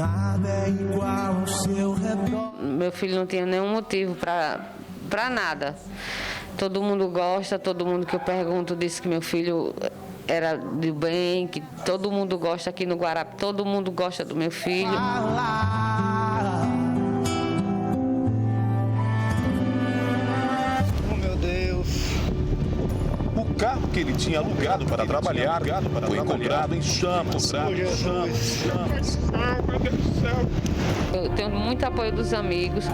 Nada é igual ao seu redor. Meu filho não tinha nenhum motivo para nada. Todo mundo gosta, todo mundo que eu pergunto diz que meu filho era de bem, que todo mundo gosta aqui no Guarapi, todo mundo gosta do meu filho. Oh, meu Deus. O carro que ele tinha alugado para trabalhar foi encontrado em chamas. Eu tenho muito apoio dos amigos,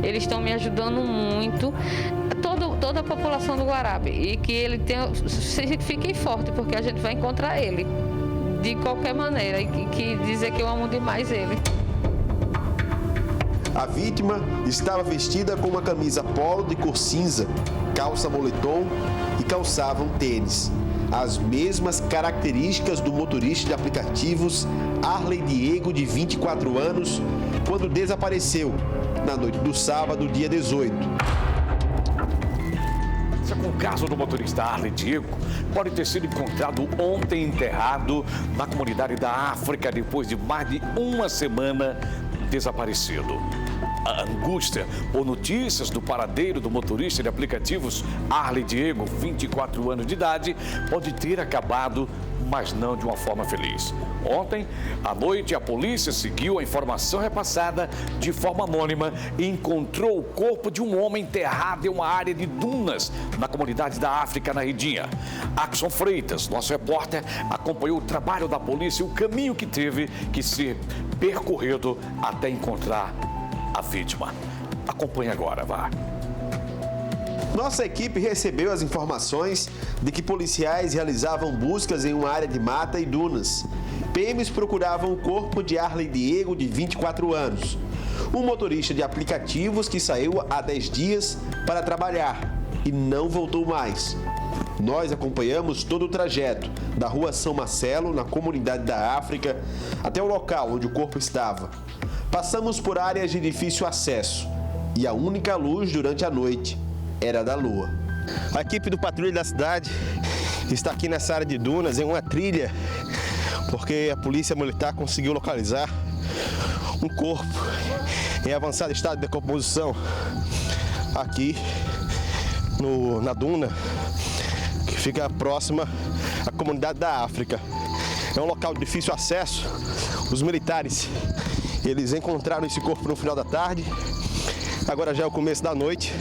eles estão me ajudando muito, toda a população do Guarapi, e que ele fique forte, porque a gente vai encontrar ele de qualquer maneira, e que dizer que eu amo demais ele. A vítima estava vestida com uma camisa polo de cor cinza, calça moletom e calçava um tênis. As mesmas características do motorista de aplicativos Arley Diego, de 24 anos, quando desapareceu na noite do sábado, dia 18. O caso do motorista Arley Diego pode ter sido encontrado ontem enterrado na comunidade da África depois de mais de uma semana desaparecido. A angústia por notícias do paradeiro do motorista de aplicativos Arley Diego, 24 anos de idade, pode ter acabado, mas não de uma forma feliz. Ontem, à noite, a polícia seguiu a informação repassada de forma anônima e encontrou o corpo de um homem enterrado em uma área de dunas na comunidade da África, na Redinha. Axon Freitas, nosso repórter, acompanhou o trabalho da polícia e o caminho que teve que ser percorrido até encontrar a vítima. Acompanhe agora, vá. Nossa equipe recebeu as informações de que policiais realizavam buscas em uma área de mata e dunas. PMs procuravam o corpo de Arley Diego, de 24 anos, um motorista de aplicativos que saiu há 10 dias para trabalhar e não voltou mais. Nós acompanhamos todo o trajeto da rua São Marcelo, na comunidade da África, até o local onde o corpo estava. Passamos por áreas de difícil acesso e a única luz durante a noite era da lua. A equipe do Patrulha da Cidade está aqui nessa área de dunas, em uma trilha, porque a Polícia Militar conseguiu localizar um corpo em avançado estado de decomposição aqui na duna, que fica próxima à comunidade da África. É um local de difícil acesso. Os militares, eles encontraram esse corpo no final da tarde. Agora já é o começo da noite.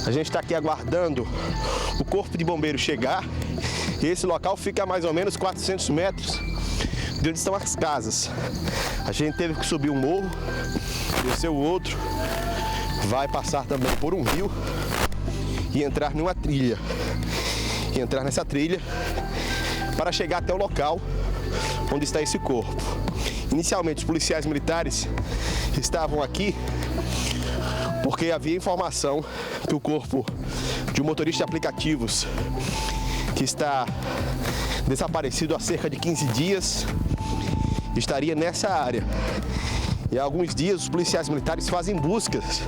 A gente está aqui aguardando o corpo de bombeiro chegar. E esse local fica a mais ou menos 400 metros de onde estão as casas. A gente teve que subir um morro, descer o outro, vai passar também por um rio e entrar numa trilha. E entrar nessa trilha para chegar até o local onde está esse corpo. Inicialmente, os policiais militares estavam aqui porque havia informação que o corpo de um motorista de aplicativos que está desaparecido há cerca de 15 dias estaria nessa área. E há alguns dias os policiais militares fazem buscas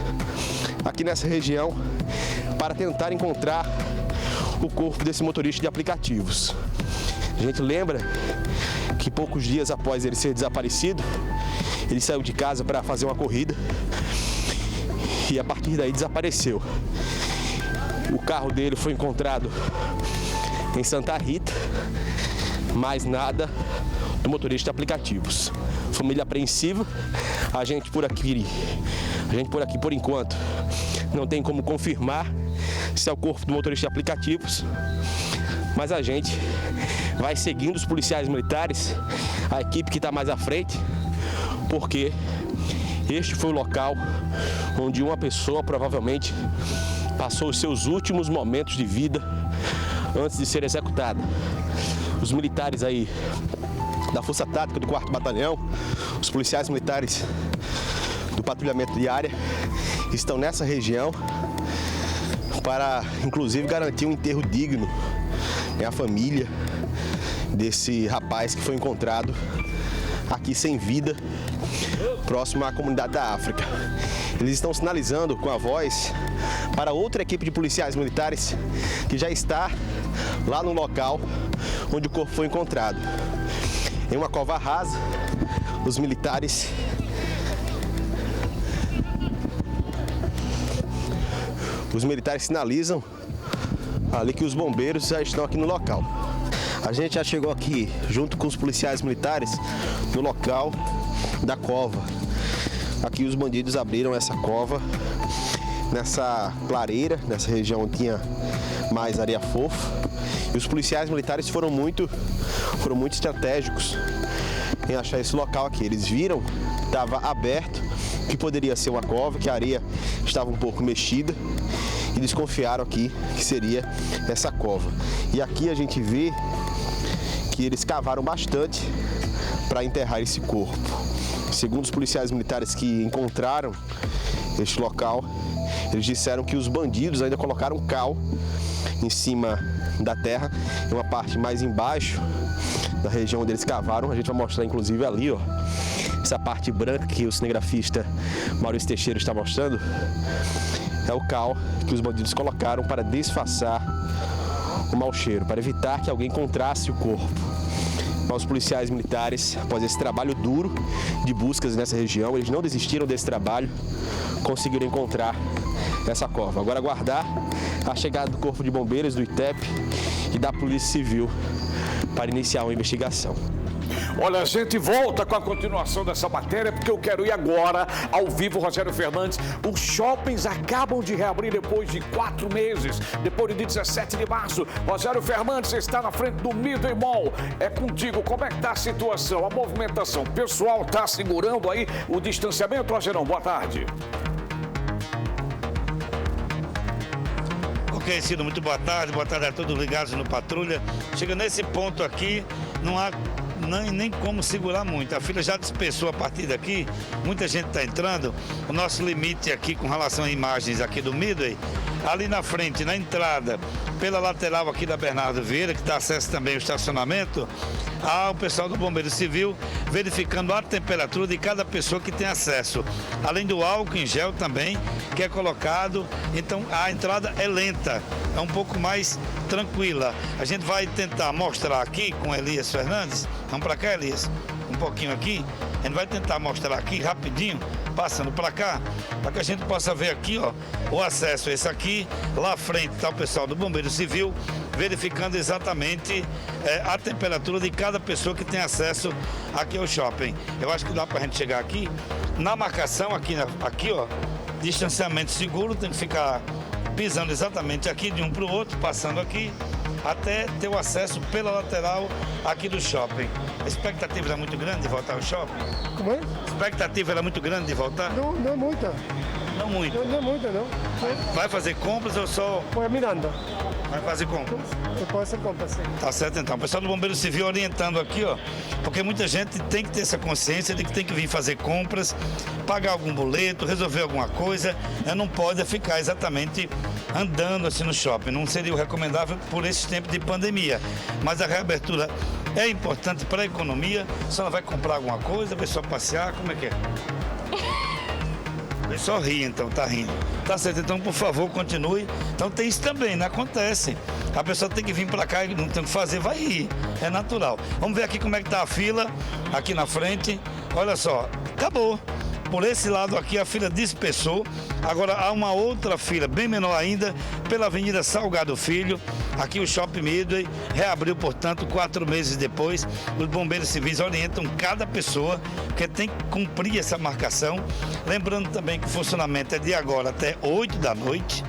aqui nessa região para tentar encontrar o corpo desse motorista de aplicativos. A gente lembra que poucos dias após ele ser desaparecido, ele saiu de casa para fazer uma corrida e a partir daí desapareceu. O carro dele foi encontrado em Santa Rita, mas nada do motorista de aplicativos. Família apreensiva. A gente por aqui por enquanto não tem como confirmar se é o corpo do motorista de aplicativos, mas a gente vai seguindo os policiais militares, a equipe que está mais à frente, porque este foi o local onde uma pessoa provavelmente passou os seus últimos momentos de vida antes de ser executada. Os militares aí da Força Tática do 4º Batalhão, os policiais militares do patrulhamento de área estão nessa região para, inclusive, garantir um enterro digno à família desse rapaz que foi encontrado aqui sem vida, próximo à comunidade da África. Eles estão sinalizando com a voz para outra equipe de policiais militares que já está lá no local onde o corpo foi encontrado. Em uma cova rasa, os militares sinalizam ali que os bombeiros já estão aqui no local. A gente já chegou aqui junto com os policiais militares no local da cova. Aqui os bandidos abriram essa cova nessa clareira, nessa região onde tinha mais areia fofa. E os policiais militares foram muito estratégicos em achar esse local aqui. Eles viram que estava aberto, que poderia ser uma cova, que a areia estava um pouco mexida, e desconfiaram aqui que seria essa cova. E aqui a gente vê que eles cavaram bastante para enterrar esse corpo. Segundo os policiais militares que encontraram este local, eles disseram que os bandidos ainda colocaram cal em cima da terra, em uma parte mais embaixo da região onde eles cavaram. A gente vai mostrar inclusive ali, ó, essa parte branca que o cinegrafista Maurício Teixeira está mostrando, é o cal que os bandidos colocaram para disfarçar o mau cheiro, para evitar que alguém encontrasse o corpo. Mas os policiais militares, após esse trabalho duro de buscas nessa região, eles não desistiram desse trabalho, conseguiram encontrar essa cova. Agora aguardar a chegada do Corpo de Bombeiros, do ITEP e da Polícia Civil para iniciar uma investigação. Olha, a gente volta com a continuação dessa matéria, porque eu quero ir agora, ao vivo, Rogério Fernandes. Os shoppings acabam de reabrir depois de 4 meses, depois de 17 de março. Rogério Fernandes está na frente do Midway Mall. É contigo, como é que está a situação, a movimentação? O pessoal está segurando aí o distanciamento, Rogerão? Boa tarde. Ok, Ciro, muito boa tarde a todos ligados no Patrulha. Chega nesse ponto aqui, não há nem como segurar muito. A fila já dispersou a partir daqui, muita gente está entrando. O nosso limite aqui com relação a imagens aqui do Midway, ali na frente, na entrada, pela lateral aqui da Bernardo Vieira, que dá acesso também ao estacionamento, há o pessoal do Bombeiro Civil verificando a temperatura de cada pessoa que tem acesso. Além do álcool em gel também, que é colocado. Então a entrada é lenta, é um pouco mais tranquila. A gente vai tentar mostrar aqui com Elias Fernandes. Vamos para cá, Elias, um pouquinho aqui. A gente vai tentar mostrar aqui rapidinho, passando para cá, para que a gente possa ver aqui, ó, o acesso. Esse aqui, lá à frente está o pessoal do Bombeiro Civil, verificando exatamente a temperatura de cada pessoa que tem acesso aqui ao shopping. Eu acho que dá para a gente chegar aqui, na marcação, aqui ó, distanciamento seguro, tem que ficar pisando exatamente aqui de um para o outro, passando aqui, até ter o acesso pela lateral aqui do shopping. A expectativa era muito grande de voltar ao shopping? Como é? A expectativa era muito grande de voltar? Não é muita. Não muito? Não é muita, não. Vai fazer compras ou só... Foi a Miranda. Vai fazer compras? Depois você compra, sim. Tá certo, então. O pessoal do Bombeiro Civil orientando aqui, ó, porque muita gente tem que ter essa consciência de que tem que vir fazer compras, pagar algum boleto, resolver alguma coisa, não pode ficar exatamente andando assim no shopping. Não seria o recomendável por esse tempo de pandemia. Mas a reabertura é importante para a economia. A senhora vai comprar alguma coisa, vai só passear, como é que é? Vai só rir, então, tá rindo. Tá certo, então, por favor, continue. Então tem isso também, não acontece. A pessoa tem que vir para cá e não tem o que fazer, vai rir. É natural. Vamos ver aqui como é que tá a fila, aqui na frente. Olha só, acabou. Por esse lado aqui a fila dispersou. Agora há uma outra fila, bem menor ainda, pela Avenida Salgado Filho. Aqui o Shopping Midway reabriu, portanto, 4 meses depois. Os bombeiros civis orientam cada pessoa que tem que cumprir essa marcação. Lembrando também que o funcionamento é de agora até 8 da noite.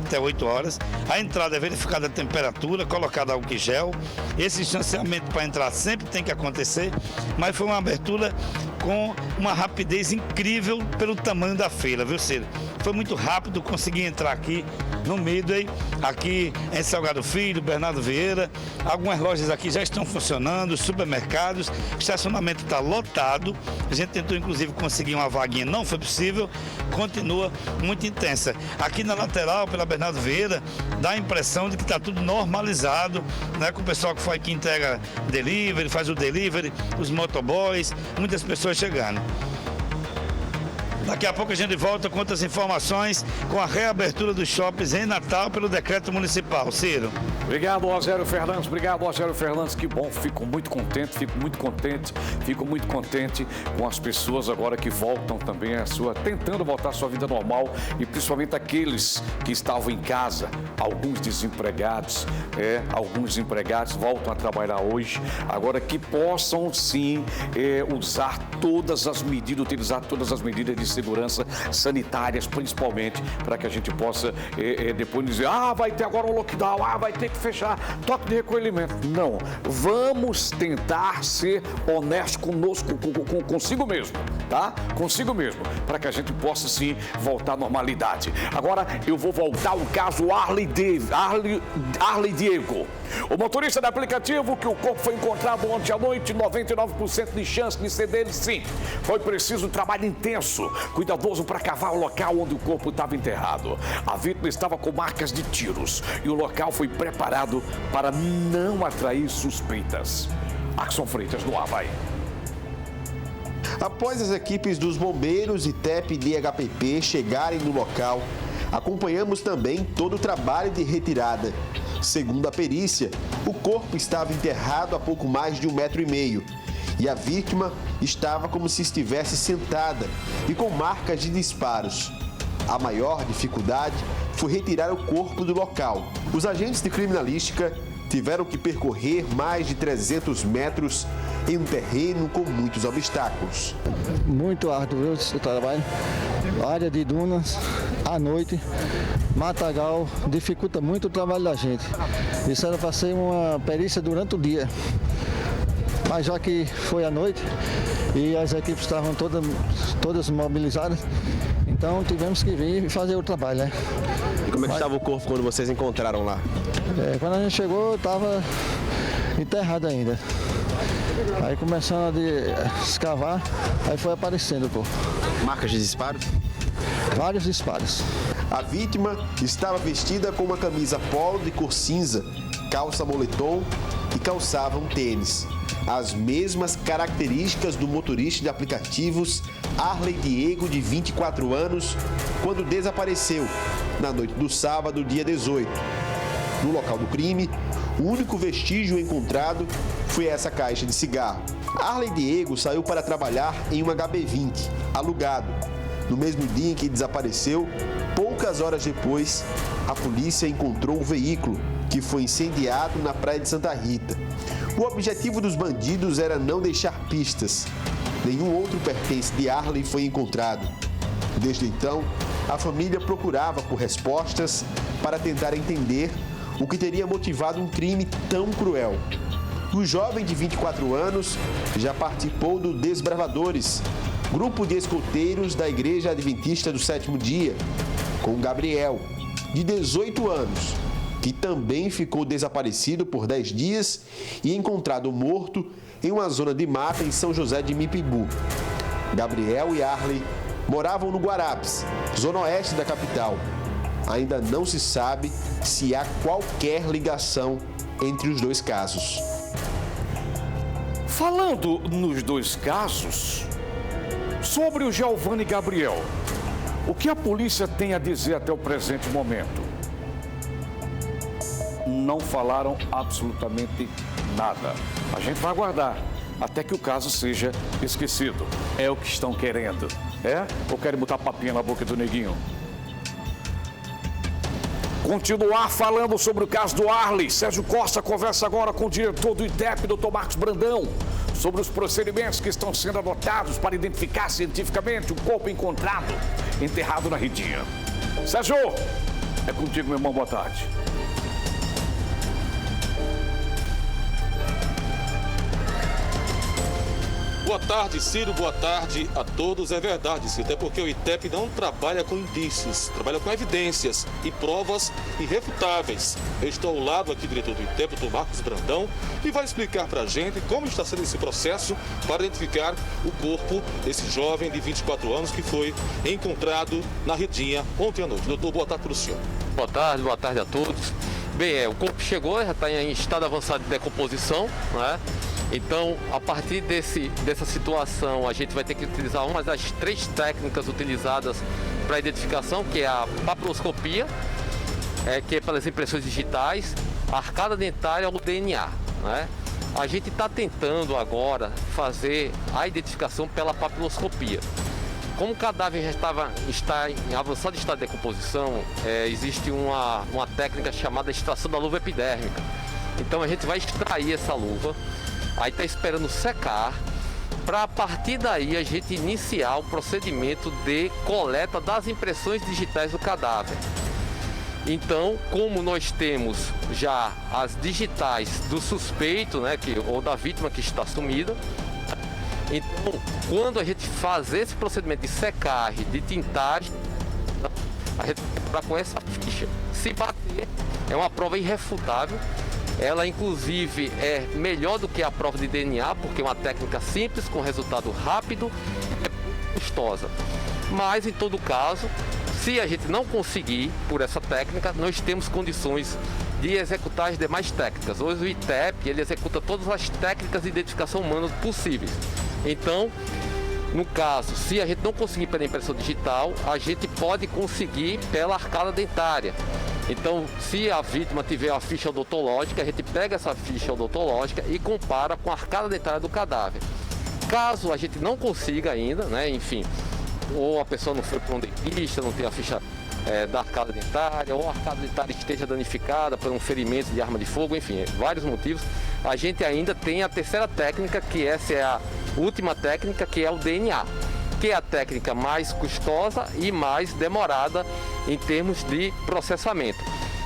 Até 8 horas. A entrada é verificada a temperatura, colocada álcool em gel. Esse distanciamento para entrar sempre tem que acontecer, mas foi uma abertura com uma rapidez incrível pelo tamanho da feira, viu, Ciro? Foi muito rápido, consegui entrar aqui no Midway, aqui em Salgado Filho, Bernardo Vieira. Algumas lojas aqui já estão funcionando, supermercados, o estacionamento está lotado. A gente tentou, inclusive, conseguir uma vaguinha, não foi possível, continua muito intensa. Aqui na lateral, pela Bernardo Vieira, dá a impressão de que está tudo normalizado, né? Com o pessoal que foi aqui entrega delivery, faz o delivery, os motoboys, muitas pessoas chegando. Daqui a pouco a gente volta com outras informações com a reabertura dos shoppings em Natal pelo decreto municipal. Ciro. Obrigado, Rogério Fernandes. Obrigado, Rogério Fernandes. Que bom, fico muito contente com as pessoas agora que voltam também tentando voltar à sua vida normal e principalmente aqueles que estavam em casa, alguns desempregados, voltam a trabalhar hoje, agora que possam sim utilizar todas as medidas de segurança sanitárias, principalmente para que a gente possa depois dizer, vai ter agora um lockdown, vai ter que fechar, toque de recolhimento. Não, vamos tentar ser honesto consigo mesmo, tá? Consigo mesmo, para que a gente possa sim voltar à normalidade. Agora eu vou voltar ao caso Arley Diego. O motorista do aplicativo que o corpo foi encontrado ontem à noite, 99% de chance de ser dele, sim. Foi preciso um trabalho intenso, cuidadoso para cavar o local onde o corpo estava enterrado. A vítima estava com marcas de tiros e o local foi preparado para não atrair suspeitas. Axon Freitas no Havaí. Após as equipes dos bombeiros e TEP de HPP chegarem no local, acompanhamos também todo o trabalho de retirada. Segundo a perícia, o corpo estava enterrado a pouco mais de 1,5 metro e a vítima estava como se estivesse sentada e com marcas de disparos. A maior dificuldade foi retirar o corpo do local. Os agentes de criminalística tiveram que percorrer mais de 300 metros em um terreno com muitos obstáculos. Muito árduo esse trabalho. Área de dunas, à noite, matagal, dificulta muito o trabalho da gente. Isso era para ser uma perícia durante o dia. Mas já que foi à noite e as equipes estavam todas mobilizadas, então tivemos que vir e fazer o trabalho, né? E como é que estava o corpo quando vocês encontraram lá? Quando a gente chegou, estava enterrado ainda. Aí começando a escavar, aí foi aparecendo o corpo. Marcas de disparos? Vários disparos. A vítima estava vestida com uma camisa polo de cor cinza, calça moletom e calçava um tênis. As mesmas características do motorista de aplicativos Arley Diego, de 24 anos, quando desapareceu na noite do sábado, dia 18. No local do crime, o único vestígio encontrado foi essa caixa de cigarro. Arley Diego saiu para trabalhar em um HB20, alugado. No mesmo dia em que desapareceu, poucas horas depois, a polícia encontrou o veículo, que foi incendiado na praia de Santa Rita. O objetivo dos bandidos era não deixar pistas. Nenhum outro pertence de Arley foi encontrado. Desde então, a família procurava por respostas para tentar entender o que teria motivado um crime tão cruel. O jovem de 24 anos já participou do Desbravadores, grupo de escoteiros da Igreja Adventista do Sétimo Dia, com Gabriel, de 18 anos, que também ficou desaparecido por 10 dias e encontrado morto em uma zona de mata em São José de Mipibu. Gabriel e Arley moravam no Guarapes, zona oeste da capital. Ainda não se sabe se há qualquer ligação entre os dois casos. Falando nos dois casos, sobre o Giovanni Gabriel, o que a polícia tem a dizer até o presente momento? Não falaram absolutamente nada. A gente vai aguardar até que o caso seja esquecido. É o que estão querendo. Ou querem botar papinha na boca do neguinho? Continuar falando sobre o caso do Arley. Sérgio Costa conversa agora com o diretor do ITEP, Dr. Marcos Brandão, sobre os procedimentos que estão sendo adotados para identificar cientificamente o corpo encontrado enterrado na Ritinha. Sérgio, é contigo, meu irmão. Boa tarde. Boa tarde, Ciro. Boa tarde a todos. É verdade, Ciro, até porque o ITEP não trabalha com indícios, trabalha com evidências e provas irrefutáveis. Eu estou ao lado aqui do diretor do ITEP, Dr. Marcos Brandão, e vai explicar para a gente como está sendo esse processo para identificar o corpo desse jovem de 24 anos que foi encontrado na Redinha ontem à noite. Doutor, boa tarde para o senhor. Boa tarde a todos. Bem, o corpo chegou, já está em estado avançado de decomposição, né? Então, a partir dessa situação, a gente vai ter que utilizar uma das 3 técnicas utilizadas para a identificação, que é a papiloscopia, que é pelas impressões digitais, a arcada dentária ou o DNA, né? A gente está tentando agora fazer a identificação pela papiloscopia. Como o cadáver já está em avançado estado de decomposição, existe uma técnica chamada extração da luva epidérmica. Então a gente vai extrair essa luva, aí está esperando secar, para a partir daí a gente iniciar o procedimento de coleta das impressões digitais do cadáver. Então, como nós temos já as digitais do suspeito, né, ou da vítima que está sumida, então, quando a gente fazer esse procedimento de secagem, de tintagem, a gente vai com essa ficha. Se bater, é uma prova irrefutável. Ela, inclusive, é melhor do que a prova de DNA, porque é uma técnica simples, com resultado rápido e custosa. Mas, em todo caso, se a gente não conseguir por essa técnica, nós temos condições de executar as demais técnicas. Hoje o ITEP, ele executa todas as técnicas de identificação humana possíveis. Então, no caso, se a gente não conseguir pela impressão digital, a gente pode conseguir pela arcada dentária. Então, se a vítima tiver a ficha odontológica, a gente pega essa ficha odontológica e compara com a arcada dentária do cadáver. Caso a gente não consiga ainda, né, enfim, ou a pessoa não foi para um dentista, não tem a ficha da arcada dentária, ou a arcada dentária esteja danificada por um ferimento de arma de fogo, enfim, vários motivos, a gente ainda tem a terceira técnica, que essa é a última técnica, que é o DNA, que é a técnica mais custosa e mais demorada em termos de processamento.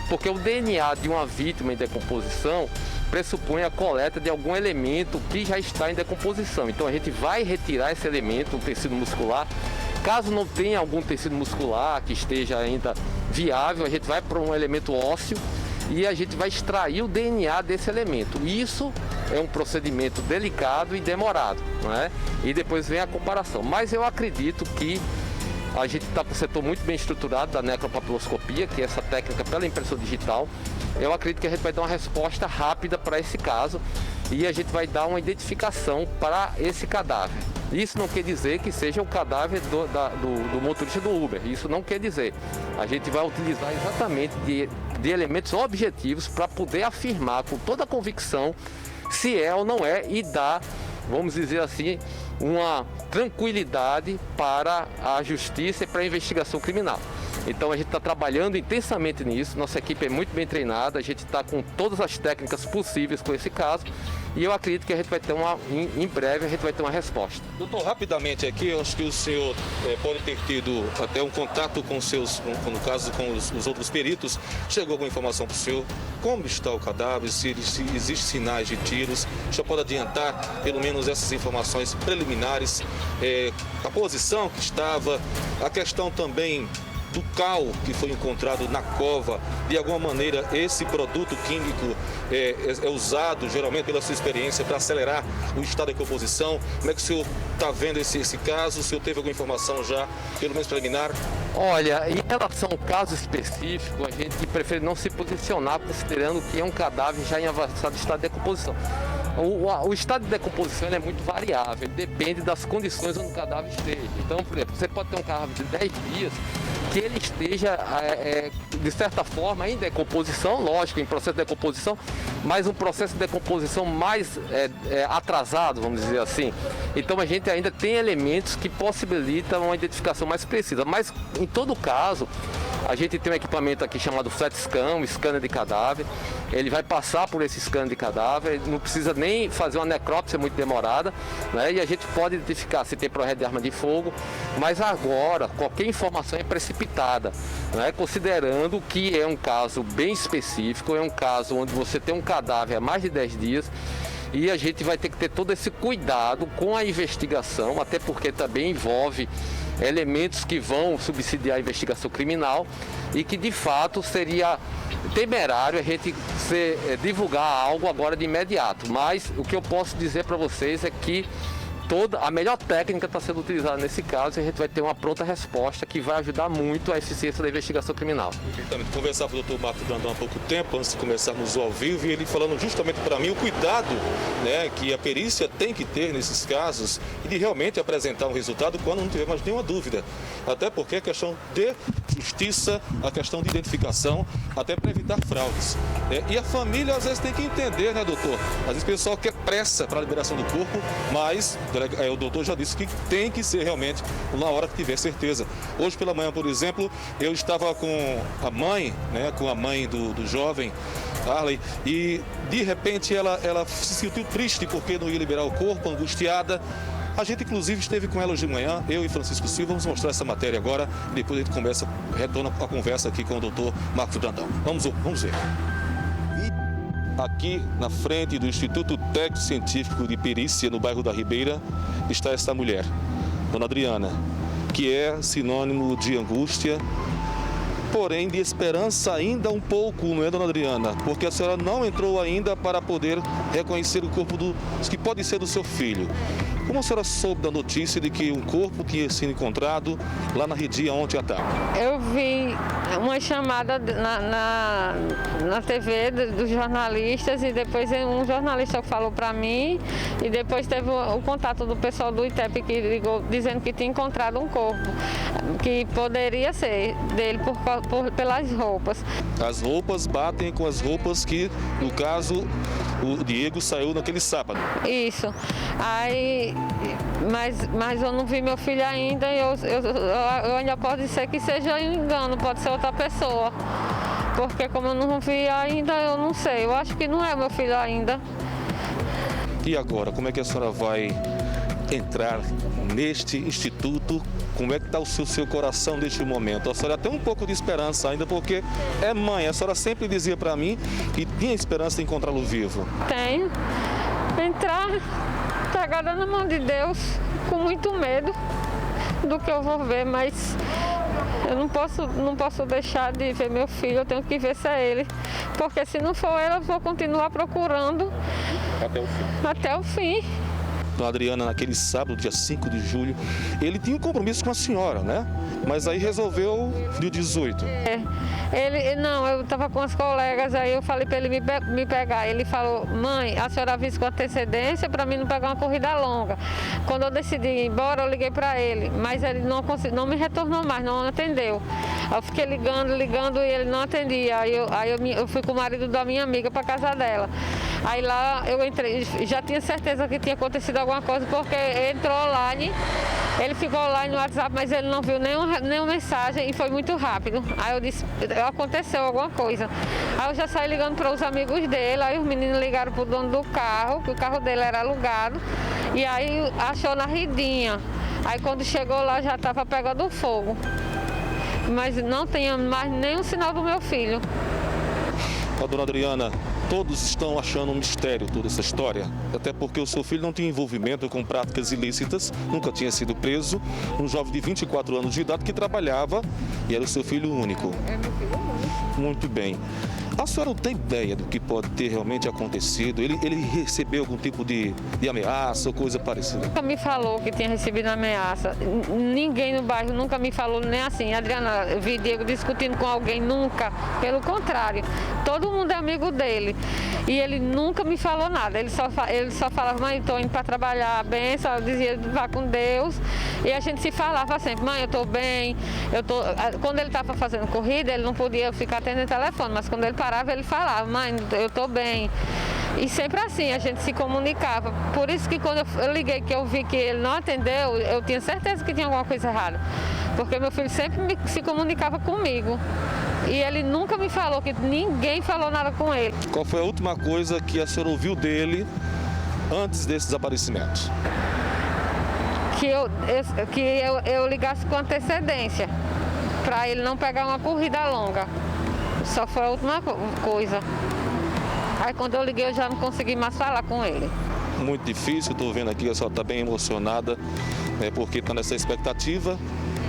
Porque o DNA de uma vítima em decomposição pressupõe a coleta de algum elemento que já está em decomposição. Então a gente vai retirar esse elemento, um tecido muscular. Caso não tenha algum tecido muscular que esteja ainda viável, a gente vai para um elemento ósseo e a gente vai extrair o DNA desse elemento. Isso é um procedimento delicado e demorado, não é? E depois vem a comparação. Mas eu acredito que a gente está com o setor muito bem estruturado da necropapiloscopia, que é essa técnica pela impressão digital. Eu acredito que a gente vai dar uma resposta rápida para esse caso e a gente vai dar uma identificação para esse cadáver. Isso não quer dizer que seja o cadáver do motorista do Uber, isso não quer dizer. A gente vai utilizar exatamente de elementos objetivos para poder afirmar com toda a convicção se é ou não é e dar, vamos dizer assim, uma tranquilidade para a justiça e para a investigação criminal. Então a gente está trabalhando intensamente nisso, nossa equipe é muito bem treinada, a gente está com todas as técnicas possíveis com esse caso e eu acredito que a gente vai ter em breve a gente vai ter uma resposta. Doutor, rapidamente aqui, eu acho que o senhor pode ter tido até um contato com no caso com os outros peritos, chegou alguma informação para o senhor? Como está o cadáver, se existem sinais de tiros, o senhor pode adiantar pelo menos essas informações preliminares, a posição que estava, a questão também do cal que foi encontrado na cova, de alguma maneira esse produto químico é usado geralmente pela sua experiência para acelerar o estado de decomposição. Como é que o senhor está vendo esse caso? O senhor teve alguma informação já, pelo menos preliminar? Olha, em relação ao caso específico, a gente prefere não se posicionar considerando que é um cadáver já em avançado estado de decomposição. O estado de decomposição é muito variável, depende das condições onde o cadáver esteja. Então, por exemplo, você pode ter um cadáver de 10 dias que ele esteja, de certa forma, em decomposição, lógico, em processo de decomposição, mas um processo de decomposição mais atrasado, vamos dizer assim. Então, a gente ainda tem elementos que possibilitam uma identificação mais precisa. Mas, em todo caso, a gente tem um equipamento aqui chamado FLAT Scan, um scanner de cadáver. Ele vai passar por esse scanner de cadáver, não precisa nem fazer uma necrópsia muito demorada, né? E a gente pode identificar se tem projétil de arma de fogo, mas agora qualquer informação é precipitada, né? Considerando que é um caso bem específico, é um caso onde você tem um cadáver há mais de 10 dias, e a gente vai ter que ter todo esse cuidado com a investigação, até porque também envolve elementos que vão subsidiar a investigação criminal e que de fato seria temerário a gente divulgar algo agora de imediato. Mas o que eu posso dizer para vocês é que a melhor técnica está sendo utilizada nesse caso e a gente vai ter uma pronta resposta que vai ajudar muito a eficiência da investigação criminal. Conversava com o doutor Marcos Brandão há pouco tempo, antes de começarmos ao vivo, e ele falando justamente para mim o cuidado, né, que a perícia tem que ter nesses casos e de realmente apresentar um resultado quando não tiver mais nenhuma dúvida. Até porque a questão de justiça, a questão de identificação, até para evitar fraudes. E a família às vezes tem que entender, né, doutor? Às vezes o pessoal quer pressa para a liberação do corpo, mas o doutor já disse que tem que ser realmente na hora que tiver certeza. Hoje pela manhã, por exemplo, eu estava com a mãe, né, com a mãe do jovem Arley, e de repente ela se sentiu triste porque não ia liberar o corpo, angustiada. A gente, inclusive, esteve com ela hoje de manhã, eu e Francisco Silva, vamos mostrar essa matéria agora e depois a gente retorna a conversa aqui com o doutor Marcos Brandão. Vamos ver. Aqui na frente do Instituto Técnico Científico de Perícia, no bairro da Ribeira, está essa mulher, Dona Adriana, que é sinônimo de angústia, porém de esperança ainda um pouco, não é, Dona Adriana? Porque a senhora não entrou ainda para poder reconhecer o corpo que pode ser do seu filho. Como a senhora soube da notícia de que um corpo tinha sido encontrado lá na Redia ontem à tarde? Eu vi uma chamada na TV dos jornalistas e depois um jornalista falou para mim e depois teve o contato do pessoal do ITEP que ligou dizendo que tinha encontrado um corpo, que poderia ser dele pelas roupas. As roupas batem com as roupas que, no caso, o Diego saiu naquele sábado. Isso. Aí, mas eu não vi meu filho ainda, eu ainda pode ser que seja engano, pode ser outra pessoa. Porque como eu não vi ainda, eu não sei. Eu acho que não é meu filho ainda. E agora, como é que a senhora vai entrar neste instituto? Como é que está o seu coração neste momento? A senhora tem um pouco de esperança ainda, porque é mãe. A senhora sempre dizia para mim que tinha esperança de encontrá-lo vivo. Tenho. Entrar pegada na mão de Deus, com muito medo do que eu vou ver, mas eu não posso deixar de ver meu filho, eu tenho que ver se é ele. Porque se não for ele, eu vou continuar procurando até o fim. Dona Adriana, naquele sábado, dia 5 de julho, ele tinha um compromisso com a senhora, né? Mas aí resolveu dia 18. Eu estava com as colegas, aí eu falei para ele me pegar. Ele falou, mãe, a senhora avisa com antecedência para mim não pegar uma corrida longa. Quando eu decidi ir embora, eu liguei para ele, mas ele não me retornou mais, não atendeu. Eu fiquei ligando e ele não atendia. Aí eu fui com o marido da minha amiga para casa dela. Aí lá eu entrei, já tinha certeza que tinha acontecido alguma coisa, porque entrou online, ele ficou online no WhatsApp, mas ele não viu nenhuma mensagem e foi muito rápido. Aí eu disse, aconteceu alguma coisa. Aí eu já saí ligando para os amigos dele, aí os meninos ligaram para o dono do carro, que o carro dele era alugado, e aí achou na Ridinha. Aí quando chegou lá já estava pegando fogo. Mas não tinha mais nenhum sinal do meu filho. A dona Adriana, todos estão achando um mistério toda essa história, até porque o seu filho não tinha envolvimento com práticas ilícitas, nunca tinha sido preso, um jovem de 24 anos de idade que trabalhava e era o seu filho único. É meu filho único. Muito bem. A senhora não tem ideia do que pode ter realmente acontecido? Ele recebeu algum tipo de ameaça ou coisa parecida? Nunca me falou que tinha recebido ameaça. Ninguém no bairro nunca me falou nem assim. Adriana, eu vi Diego discutindo com alguém, nunca. Pelo contrário, todo mundo é amigo dele. E ele nunca me falou nada. Ele só falava, mãe, estou indo para trabalhar, benção. Eu dizia, vá com Deus. E a gente se falava sempre, mãe, eu estou bem. Quando ele estava fazendo corrida, ele não podia ficar atendendo o telefone, mas quando ele parava, ele falava, mãe, eu estou bem. E sempre assim, a gente se comunicava. Por isso que quando eu liguei, que eu vi que ele não atendeu, eu tinha certeza que tinha alguma coisa errada. Porque meu filho sempre se comunicava comigo. E ele nunca me falou, que ninguém falou nada com ele. Qual foi a última coisa que a senhora ouviu dele antes desse desaparecimento? Que eu ligasse com antecedência, para ele não pegar uma corrida longa. Só foi a última coisa. Aí quando eu liguei, eu já não consegui mais falar com ele. Muito difícil, estou vendo aqui que a senhora está bem emocionada, porque está nessa expectativa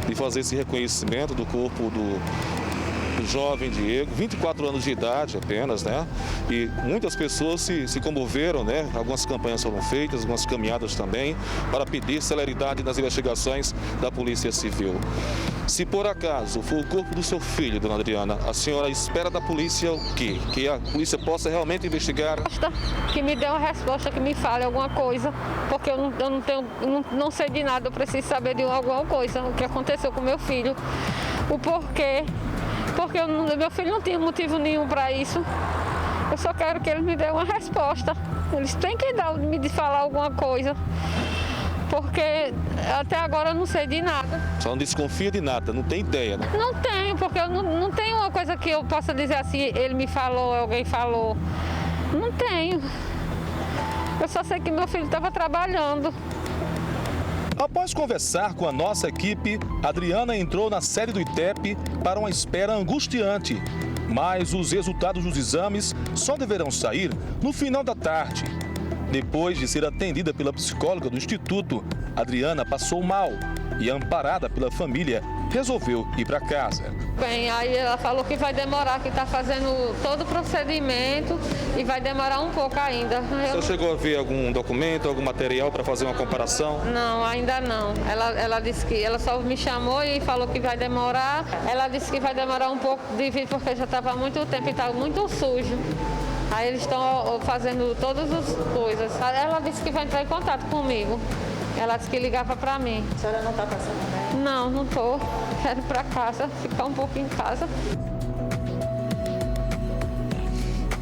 de fazer esse reconhecimento do corpo do jovem Diego, 24 anos de idade apenas, né? E muitas pessoas se comoveram, né? Algumas campanhas foram feitas, algumas caminhadas também, para pedir celeridade nas investigações da Polícia Civil. Se por acaso for o corpo do seu filho, dona Adriana, a senhora espera da polícia o quê? Que a polícia possa realmente investigar? Que me dê uma resposta, que me fale alguma coisa, porque eu não sei de nada, eu preciso saber de alguma coisa, o que aconteceu com meu filho, o porquê, porque meu filho não tinha motivo nenhum para isso. Eu só quero que ele me dê uma resposta. Eles têm que me falar alguma coisa, porque até agora eu não sei de nada. Só não desconfia de nada, não tem ideia, né? Não tenho, porque eu não tenho uma coisa que eu possa dizer assim, ele me falou, alguém falou. Não tenho. Eu só sei que meu filho estava trabalhando. Após conversar com a nossa equipe, Adriana entrou na sede do ITEP para uma espera angustiante. Mas os resultados dos exames só deverão sair no final da tarde. Depois de ser atendida pela psicóloga do Instituto, Adriana passou mal e, amparada pela família, resolveu ir para casa. Bem, aí ela falou que vai demorar, que está fazendo todo o procedimento e vai demorar um pouco ainda. Você chegou a ver algum documento, algum material para fazer uma comparação? Não, ainda não. Ela disse que ela só me chamou e falou que vai demorar. Ela disse que vai demorar um pouco de vir porque já estava há muito tempo e estava muito sujo. Aí eles estão fazendo todas as coisas. Ela disse que vai entrar em contato comigo. Ela disse que ligava para mim. A senhora não está passando bem? Não, não estou. Quero ir para casa, ficar um pouco em casa.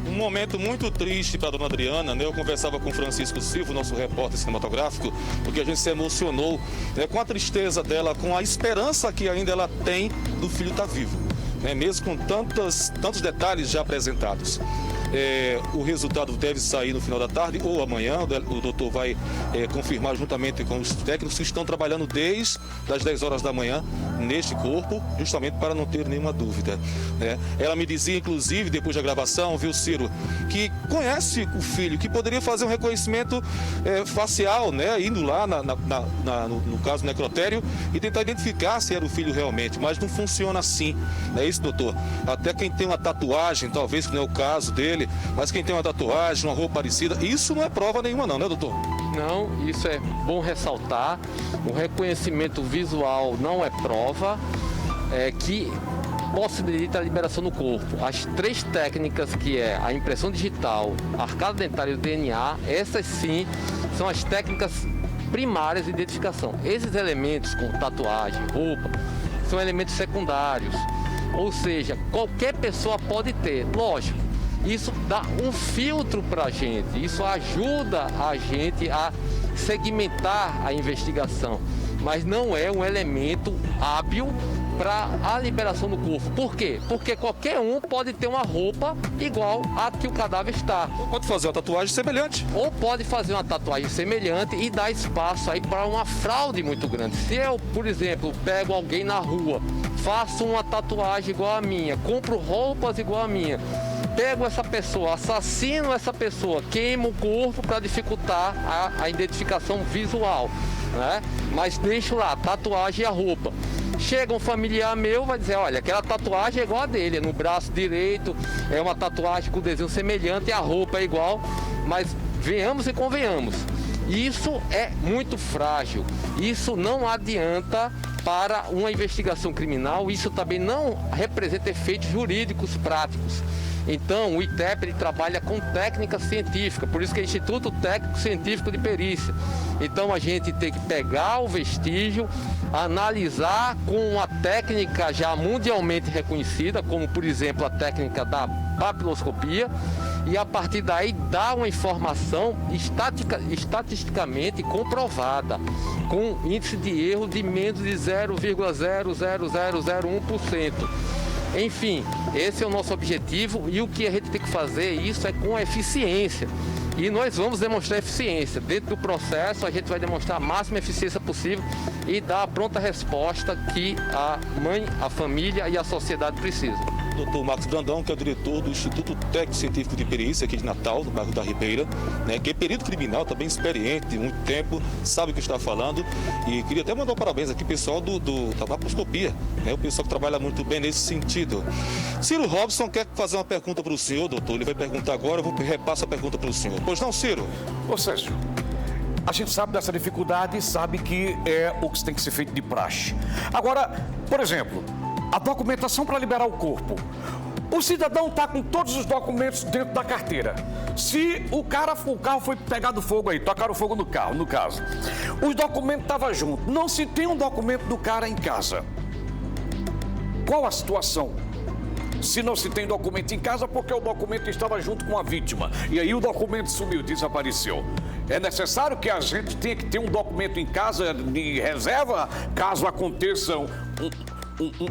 Um momento muito triste para a dona Adriana, né? Eu conversava com o Francisco Silva, nosso repórter cinematográfico, porque a gente se emocionou, né, com a tristeza dela, com a esperança que ainda ela tem do filho estar vivo, né? Mesmo com tantos detalhes já apresentados. O resultado deve sair no final da tarde ou amanhã. O doutor vai confirmar juntamente com os técnicos que estão trabalhando desde as 10 horas da manhã neste corpo, justamente para não ter nenhuma dúvida, né? Ela me dizia, inclusive, depois da gravação, viu, Ciro, que conhece o filho, que poderia fazer um reconhecimento facial, né? Indo lá no caso do necrotério e tentar identificar se era o filho realmente, mas não funciona assim. É isso, doutor? Até quem tem uma tatuagem, talvez que não é o caso dele, mas quem tem uma tatuagem, uma roupa parecida, isso não é prova nenhuma não, né, doutor? Não, isso é bom ressaltar. O reconhecimento visual não é prova que possibilita a liberação do corpo. As 3 técnicas, que é a impressão digital, arcada dentária e o DNA, essas sim são as técnicas primárias de identificação. Esses elementos, como tatuagem, roupa, são elementos secundários. Ou seja, qualquer pessoa pode ter, lógico. Isso dá um filtro para a gente, isso ajuda a gente a segmentar a investigação, mas não é um elemento hábil para a liberação do corpo. Por quê? Porque qualquer um pode ter uma roupa igual a que o cadáver está. Pode fazer uma tatuagem semelhante. Ou pode fazer uma tatuagem semelhante e dar espaço aí para uma fraude muito grande. Se eu, por exemplo, pego alguém na rua, faço uma tatuagem igual a minha, compro roupas igual a minha, pego essa pessoa, assassino essa pessoa, queimo o corpo para dificultar a identificação visual, né? Mas deixo lá a tatuagem e a roupa. Chega um familiar meu, vai dizer, olha, aquela tatuagem é igual a dele, é no braço direito, é uma tatuagem com desenho semelhante e a roupa é igual, mas venhamos e convenhamos, isso é muito frágil, isso não adianta para uma investigação criminal, isso também não representa efeitos jurídicos práticos. Então, o ITEP ele trabalha com técnica científica, por isso que é Instituto Técnico Científico de Perícia. Então, a gente tem que pegar o vestígio, analisar com uma técnica já mundialmente reconhecida, como, por exemplo, a técnica da papiloscopia, e a partir daí dar uma informação estatisticamente comprovada, com índice de erro de menos de 0,00001%. Enfim, esse é o nosso objetivo e o que a gente tem que fazer isso é com eficiência. E nós vamos demonstrar eficiência. Dentro do processo, a gente vai demonstrar a máxima eficiência possível e dar a pronta resposta que a mãe, a família e a sociedade precisam. Dr. Marcos Brandão, que é o diretor do Instituto Técnico Científico de Perícia aqui de Natal, no bairro da Ribeira, né, que é perito criminal, também experiente, de muito tempo, sabe o que está falando. E queria até mandar um parabéns aqui, pessoal da laparoscopia, né, o pessoal que trabalha muito bem nesse sentido. Ciro Robson quer fazer uma pergunta para o senhor, doutor. Ele vai perguntar agora, eu vou repassar a pergunta para o senhor. Pois não, Ciro? Ô Sérgio, a gente sabe dessa dificuldade e sabe que é o que tem que ser feito de praxe. Agora, por exemplo, a documentação para liberar o corpo. O cidadão está com todos os documentos dentro da carteira. Se o carro foi pegado fogo aí, tocaram fogo no carro, no caso. Os documentos estavam juntos. Não se tem um documento do cara em casa. Qual a situação? Se não se tem documento em casa, porque o documento estava junto com a vítima. E aí o documento sumiu, desapareceu. É necessário que a gente tenha que ter um documento em casa de reserva, caso aconteça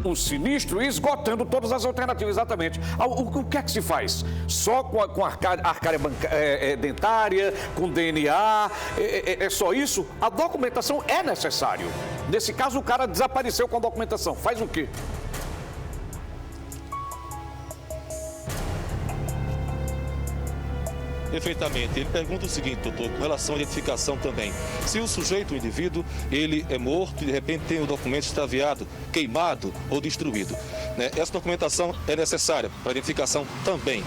um sinistro, esgotando todas as alternativas, exatamente. O que é que se faz? Só com arcária dentária, com DNA, é só isso? A documentação é necessário. Nesse caso, o cara desapareceu com a documentação. Faz o quê? Perfeitamente. Ele pergunta o seguinte, doutor, com relação à identificação também. Se o sujeito, o indivíduo, ele é morto e de repente tem o documento extraviado, queimado ou destruído, né? Essa documentação é necessária para a identificação também.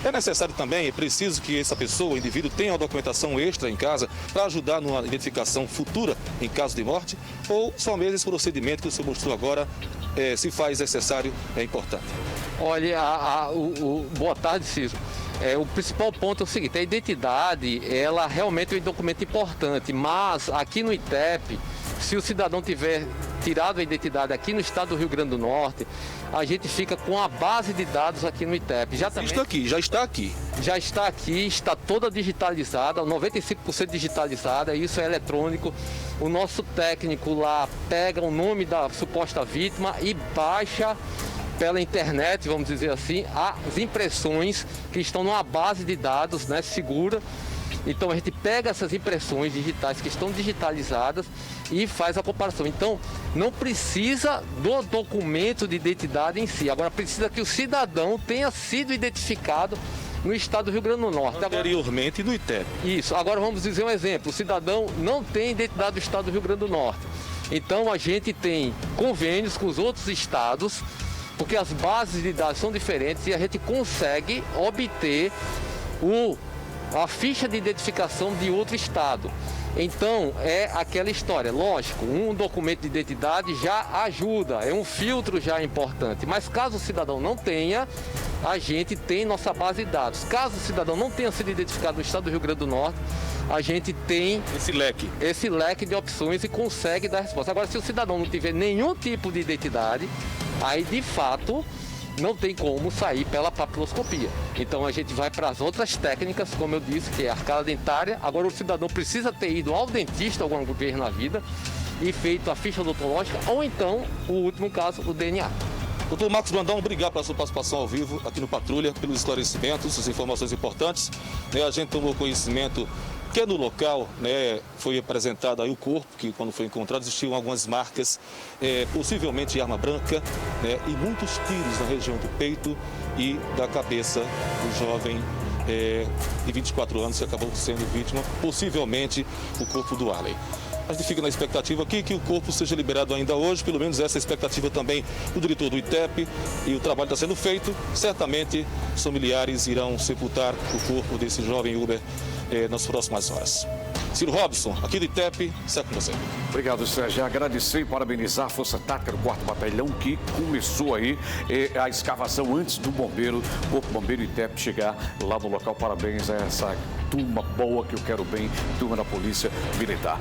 É necessário também, é preciso que essa pessoa, o indivíduo, tenha uma documentação extra em casa para ajudar numa identificação futura em caso de morte, ou só mesmo esse procedimento que o senhor mostrou agora, se faz necessário, é importante? Olha, boa tarde, Ciro. O principal ponto é o seguinte, a identidade, ela realmente é um documento importante, mas aqui no ITEP, se o cidadão tiver tirado a identidade aqui no estado do Rio Grande do Norte, a gente fica com a base de dados aqui no ITEP. Já está aqui. Já está aqui, está toda digitalizada, 95% digitalizada, isso é eletrônico. O nosso técnico lá pega o nome da suposta vítima e baixa pela internet, vamos dizer assim, as impressões que estão numa base de dados, né, segura. Então a gente pega essas impressões digitais que estão digitalizadas e faz a comparação. Então não precisa do documento de identidade em si, agora precisa que o cidadão tenha sido identificado no estado do Rio Grande do Norte. Anteriormente no ITEP. Isso, agora vamos dizer um exemplo, o cidadão não tem identidade do estado do Rio Grande do Norte. Então a gente tem convênios com os outros estados, porque as bases de dados são diferentes e a gente consegue obter a ficha de identificação de outro estado. Então, é aquela história. Lógico, um documento de identidade já ajuda, é um filtro já importante. Mas caso o cidadão não tenha, a gente tem nossa base de dados. Caso o cidadão não tenha sido identificado no estado do Rio Grande do Norte, a gente tem esse leque de opções e consegue dar resposta. Agora, se o cidadão não tiver nenhum tipo de identidade, aí de fato não tem como sair pela papiloscopia. Então a gente vai para as outras técnicas, como eu disse, que é a arcada dentária. Agora o cidadão precisa ter ido ao dentista alguma vez na vida e feito a ficha odontológica, ou então, o último caso, o DNA. Doutor Marcos Brandão, obrigado pela sua participação ao vivo aqui no Patrulha, pelos esclarecimentos, as informações importantes. A gente tomou conhecimento que no local, né, foi apresentado aí o corpo, que quando foi encontrado existiam algumas marcas, possivelmente de arma branca, né, e muitos tiros na região do peito e da cabeça do jovem de 24 anos que acabou sendo vítima, possivelmente o corpo do Arley. A gente fica na expectativa aqui que o corpo seja liberado ainda hoje, pelo menos essa é a expectativa também do diretor do ITEP, e o trabalho está sendo feito. Certamente os familiares irão sepultar o corpo desse jovem Uber nas próximas horas. Ciro Robson, aqui do ITEP, segue com você. Obrigado, Sérgio. Agradecer e parabenizar a Força Tática do 4º Batalhão, que começou aí a escavação antes do Corpo Bombeiro ITEP chegar lá no local. Parabéns a essa turma boa que eu quero bem, turma da Polícia Militar.